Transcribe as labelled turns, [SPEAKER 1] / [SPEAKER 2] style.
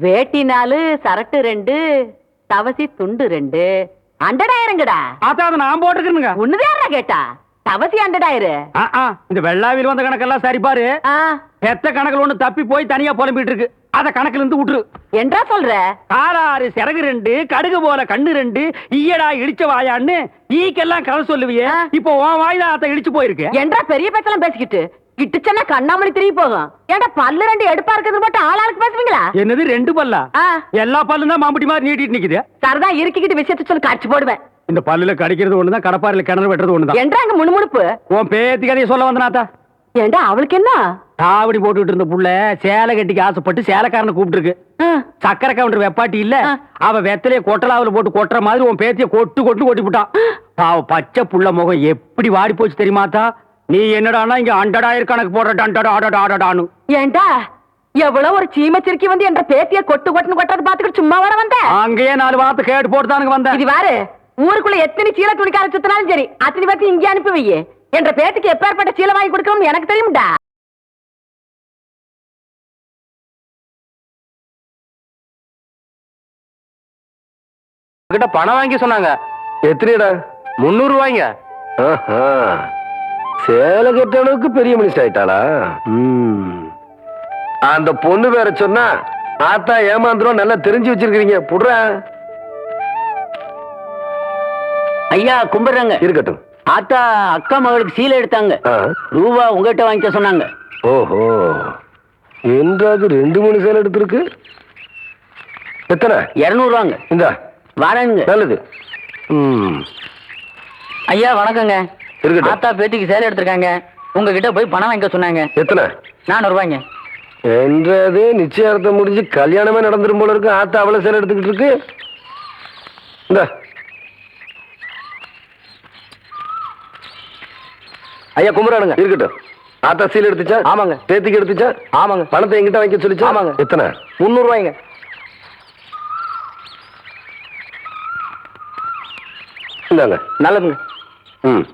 [SPEAKER 1] வேட்டி 4, சரட்டு 2, தவசி துண்டு 2, 100,000ங்கடா.
[SPEAKER 2] அதான் நான் போட்டுருக்கேனுங்க.
[SPEAKER 1] ஒண்ணுதான் கேட்டா தவசி 100,000.
[SPEAKER 2] இந்த வெள்ளாவில் வந்த கணக்கெல்லாம் சரி பாரு. பெத்த கணக்குல ஒண்ணு தப்பி போய் தனியா புலம்பிட்டு இருக்கு. அத கணக்குல இருந்து விட்டுரு.
[SPEAKER 1] என்றா சொல்ற?
[SPEAKER 2] காலாறு சிறகு 2, கடுகு போல கண்ணு 2, ஈயடா இடிச்ச வாயான்னு ஈக்கெல்லாம் கதை சொல்லுவியே. இப்போ உன் வாயில அத இடிச்சு போயிருக்கு.
[SPEAKER 1] என்றா பெரிய பேச்செல்லாம் பேசிக்கிட்டு கிட்டுச்சன்னா கண்ணாமணி திரும்பி போகும். ஏன்டா பல்லு 2 எடுப்பா இருக்கிறது மட்டும் ஆளாளுக்கு பேசுவீங்களா?
[SPEAKER 2] என்னது 2 பல்லா? எல்லா பல்லும் தான் மாம்பட்டி மாதிரி நீட்டிட்டு நிக்குது.
[SPEAKER 1] சரதா இருக்கிக்கிட்டு விஷயத்தை சொல்லி கடிச்சு போடுவேன்.
[SPEAKER 2] இந்த பல்லுல கடிக்கிறது ஒண்ணுதான், கடப்பாரில கிணறு வெட்டுறது ஒண்ணுதான்.
[SPEAKER 1] என்றாங்க முணுமுணுப்பு.
[SPEAKER 2] உன் பேத்தி கதையை சொல்ல வந்தனாத்தா.
[SPEAKER 1] ஏண்டா அவளுக்கு என்ன?
[SPEAKER 2] தாவடி போட்டுட்டு இருந்த புள்ள சேலை கட்டிக்கு ஆசைப்பட்டு சேலைக்காரனை கூப்பிட்டு இருக்கு. சக்கரை கவுண்டர் வெப்பாட்டி இல்ல, அவ வெத்தலைய கொட்டலாவில போட்டு கொட்டுற மாதிரி உன் பேத்திய கொட்டு கொட்டி விட்டான். அவ பச்சை புள்ள முகம் எப்படி வாடி போச்சு தெரியுமாத்தா? நீ என்னடானா இங்க 100,000 கணக்கு போடுறான்னு.
[SPEAKER 1] ஏண்டா எவ்வளவு ஒரு சீமச்சிருக்கி வந்து என்ற பேத்திய கொட்டுன்னு கொட்டது பாத்துக்கிட்டு சும்மா வர வந்த?
[SPEAKER 2] அங்கேயே 4 வார்த்தை கேட்டு போட்டுதானுங்க வந்த.
[SPEAKER 1] இது வாரு, ஊருக்குள்ள எத்தனை சீல துணிக்கார சுத்தினாலும் சரி அத்தனை பேர்த்து இங்கே அனுப்பி வையே. என்ற பேத்துக்கு எப்பேற்பட்ட சீலை வாங்கி கொடுக்கணும்னு எனக்கு தெரியும்டா.
[SPEAKER 2] கிட்ட பணம் வாங்கி சொன்னாங்க.
[SPEAKER 3] எத்தனைடா?
[SPEAKER 2] 300 ரூபாய்ங்க.
[SPEAKER 3] சேலை கட்டளவுக்கு பெரிய மனுஷன் ஆயிட்டாளா? அந்த பொண்ணு வேற சொன்னா ஆத்தா ஏமாந்துரும். நல்லா தெரிஞ்சு வச்சிருக்கீங்க. புடுற
[SPEAKER 4] ஐயா கும்பிடுறாங்க.
[SPEAKER 3] இருக்கட்டும்.
[SPEAKER 4] ஆத்தா அக்கா மகளுக்கு சீலை எடுத்தாங்க. ரூபா உங்ககிட்ட வாங்கிக்க சொன்னாங்க.
[SPEAKER 3] ஓஹோ, என்றாது 2-3 சேலை எடுத்திருக்கு. எத்தனை?
[SPEAKER 4] 200 ரூபாங்க.
[SPEAKER 3] இந்த
[SPEAKER 4] வாடகைங்க.
[SPEAKER 3] நல்லது.
[SPEAKER 4] ஐயா வணக்கங்க.
[SPEAKER 3] இருக்கட்டும்.
[SPEAKER 4] ஆத்தா பேத்திக்கு சேலை எடுத்திருக்காங்க. உங்ககிட்ட போய் பணம் வாங்கிக்க சொன்னாங்க.
[SPEAKER 3] எத்தனை?
[SPEAKER 4] 400 ரூபாய்ங்க.
[SPEAKER 3] என்றது நிச்சயார்த்தம் முடிஞ்சு கல்யாணமே நடந்துரும் போல இருக்கு. ஆத்தா அவ்வளவு சேலை எடுத்துக்கிட்டு இருக்கு. இந்த
[SPEAKER 4] ஐயா கும்பிடானுங்க.
[SPEAKER 3] இருக்கட்டும். ஆத்தா சீல் எடுத்துச்சா?
[SPEAKER 4] ஆமாங்க.
[SPEAKER 3] பேத்திக்கு எடுத்துச்சா?
[SPEAKER 4] ஆமாங்க.
[SPEAKER 3] பணத்தை எங்கிட்ட வாங்கி சொல்லிச்சா?
[SPEAKER 4] ஆமாங்க.
[SPEAKER 3] எத்தனை?
[SPEAKER 4] 300 ரூபாய்ங்க.
[SPEAKER 3] இந்தாங்க.
[SPEAKER 4] நல்லதுங்க.
[SPEAKER 3] ம்